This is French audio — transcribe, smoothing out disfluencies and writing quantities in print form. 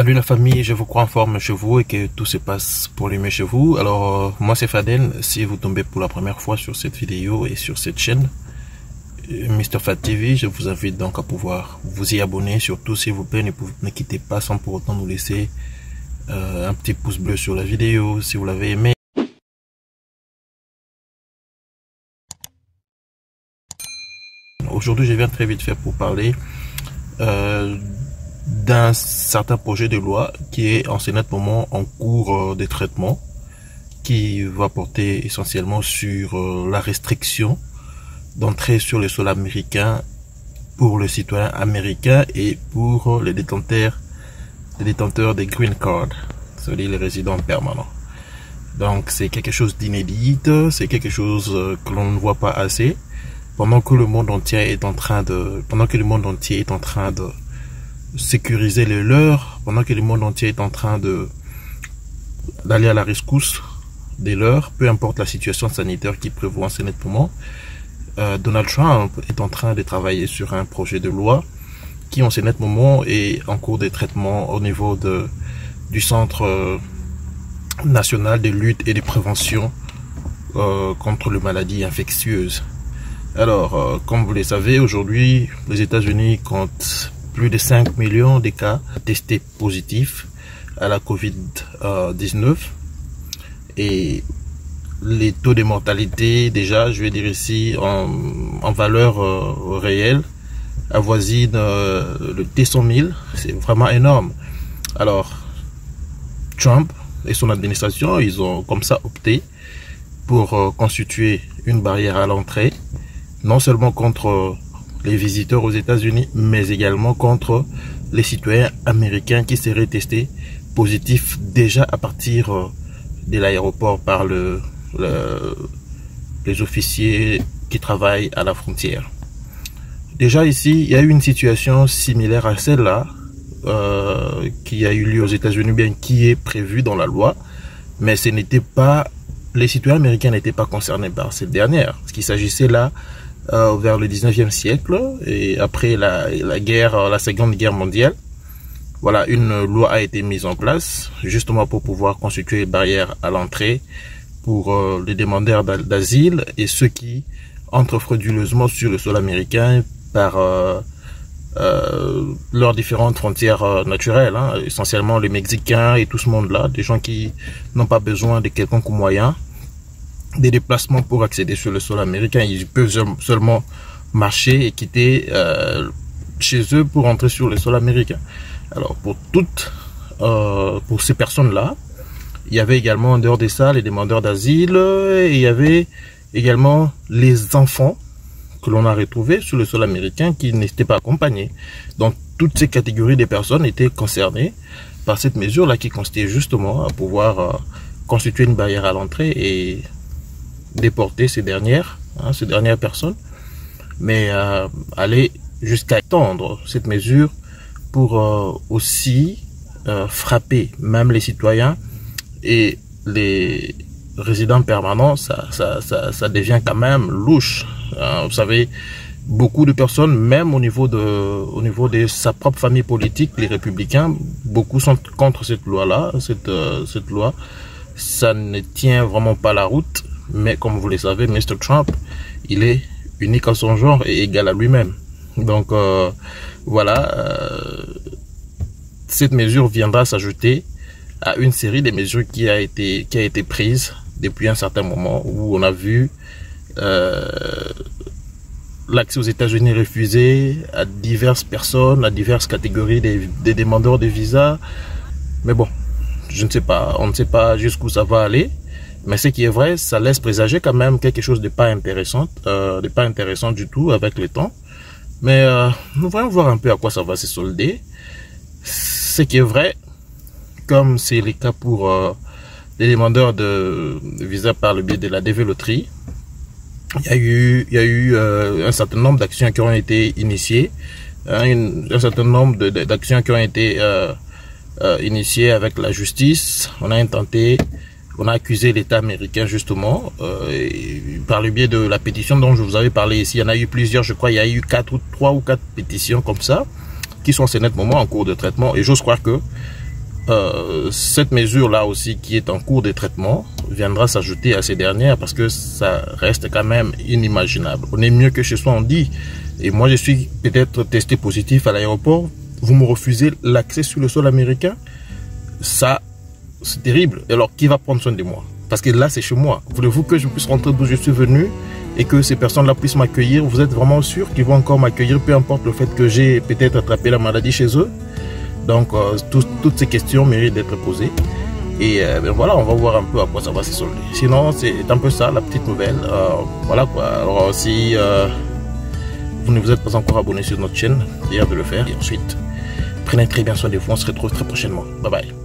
Salut la famille, je vous crois en forme chez vous et que tout se passe pour le mieux chez vous. Alors moi c'est Faden, si vous tombez pour la première fois sur cette vidéo et sur cette chaîne Mr Fad TV, je vous invite donc à pouvoir vous y abonner. Surtout s'il vous plaît, ne quittez pas sans pour autant nous laisser un petit pouce bleu sur la vidéo si vous l'avez aimé. Aujourd'hui je viens très vite fait pour parler d'un certain projet de loi qui est en ce moment en cours de traitement, qui va porter essentiellement sur la restriction d'entrée sur le sol américain pour les citoyens américains et pour les détenteurs des green card, c'est-à-dire les résidents permanents. Donc c'est quelque chose d'inédit, c'est quelque chose que l'on ne voit pas assez, pendant que le monde entier est en train de sécuriser les leurs, pendant que le monde entier est en train d'aller à la rescousse des leurs, peu importe la situation sanitaire qui prévaut en ce moment. Donald Trump est en train de travailler sur un projet de loi qui en ce moment est en cours de traitement au niveau du Centre national de lutte et de prévention contre les maladies infectieuses. Alors, comme vous le savez, aujourd'hui, les États-Unis comptent plus de 5 millions de cas testés positifs à la COVID-19 et les taux de mortalité, déjà, je vais dire ici, en valeur réelle, avoisinent le T100 000. C'est vraiment énorme. Alors, Trump et son administration, ils ont comme ça opté pour constituer une barrière à l'entrée, non seulement contre les visiteurs aux États-Unis, mais également contre les citoyens américains qui seraient testés positifs déjà à partir de l'aéroport par les officiers qui travaillent à la frontière. Déjà ici, il y a eu une situation similaire à celle-là qui a eu lieu aux États-Unis, bien qui est prévue dans la loi, mais ce n'était pas, les citoyens américains n'étaient pas concernés par cette dernière. Ce qu'il s'agissait là vers le 19e siècle et après la Seconde Guerre mondiale. Voilà, une loi a été mise en place justement pour pouvoir constituer une barrière à l'entrée pour les demandeurs d'asile et ceux qui entrent frauduleusement sur le sol américain par leurs différentes frontières naturelles, hein, essentiellement les Mexicains et tout ce monde-là, des gens qui n'ont pas besoin de quelconque moyen des déplacements pour accéder sur le sol américain. Ils peuvent seulement marcher et quitter chez eux pour entrer sur le sol américain. Alors pour ces personnes-là, il y avait également en dehors de ça les demandeurs d'asile et il y avait également les enfants que l'on a retrouvés sur le sol américain qui n'étaient pas accompagnés. Donc toutes ces catégories de personnes étaient concernées par cette mesure-là qui consistait justement à pouvoir constituer une barrière à l'entrée et déporter ces dernières personnes, mais aller jusqu'à étendre cette mesure pour aussi frapper même les citoyens et les résidents permanents. Ça devient quand même louche. Vous savez, beaucoup de personnes, même au niveau de sa propre famille politique, les républicains, beaucoup sont contre cette loi-là, cette loi. Ça ne tient vraiment pas la route. Mais comme vous le savez, Mr. Trump, il est unique en son genre et égal à lui-même. Donc voilà, cette mesure viendra s'ajouter à une série de mesures qui a été prise depuis un certain moment, où on a vu l'accès aux États-Unis refusé à diverses personnes, à diverses catégories des demandeurs de visa. Mais bon, je ne sais pas, on ne sait pas jusqu'où ça va aller. Mais ce qui est vrai, ça laisse présager quand même quelque chose de pas intéressant du tout avec le temps. Mais nous allons voir un peu à quoi ça va se solder. Ce qui est vrai, comme c'est le cas pour les demandeurs de visa par le biais de la DV Loterie, il y a eu un certain nombre d'actions qui ont été initiées, un certain nombre d'actions qui ont été initiées avec la justice. On a accusé l'État américain justement par le biais de la pétition dont je vous avais parlé ici. Il y en a eu plusieurs, je crois, il y a eu 3 ou 4 pétitions comme ça qui sont en ce moment en cours de traitement. Et j'ose croire que cette mesure-là aussi qui est en cours de traitement viendra s'ajouter à ces dernières parce que ça reste quand même inimaginable. On est mieux que chez soi, on dit. Et moi, je suis peut-être testé positif à l'aéroport. Vous me refusez l'accès sur le sol américain. Ça, c'est terrible. Alors, qui va prendre soin de moi? Parce que là, c'est chez moi. Voulez-vous que je puisse rentrer d'où je suis venu et que ces personnes-là puissent m'accueillir? Vous êtes vraiment sûr qu'ils vont encore m'accueillir, peu importe le fait que j'ai peut-être attrapé la maladie chez eux? Donc, toutes ces questions méritent d'être posées. Et ben voilà, on va voir un peu à quoi ça va se solder. Sinon, c'est un peu ça, la petite nouvelle. Voilà quoi. Alors, si vous ne vous êtes pas encore abonné sur notre chaîne, hier de le faire. Et ensuite, prenez très bien soin de vous. On se retrouve très prochainement. Bye bye.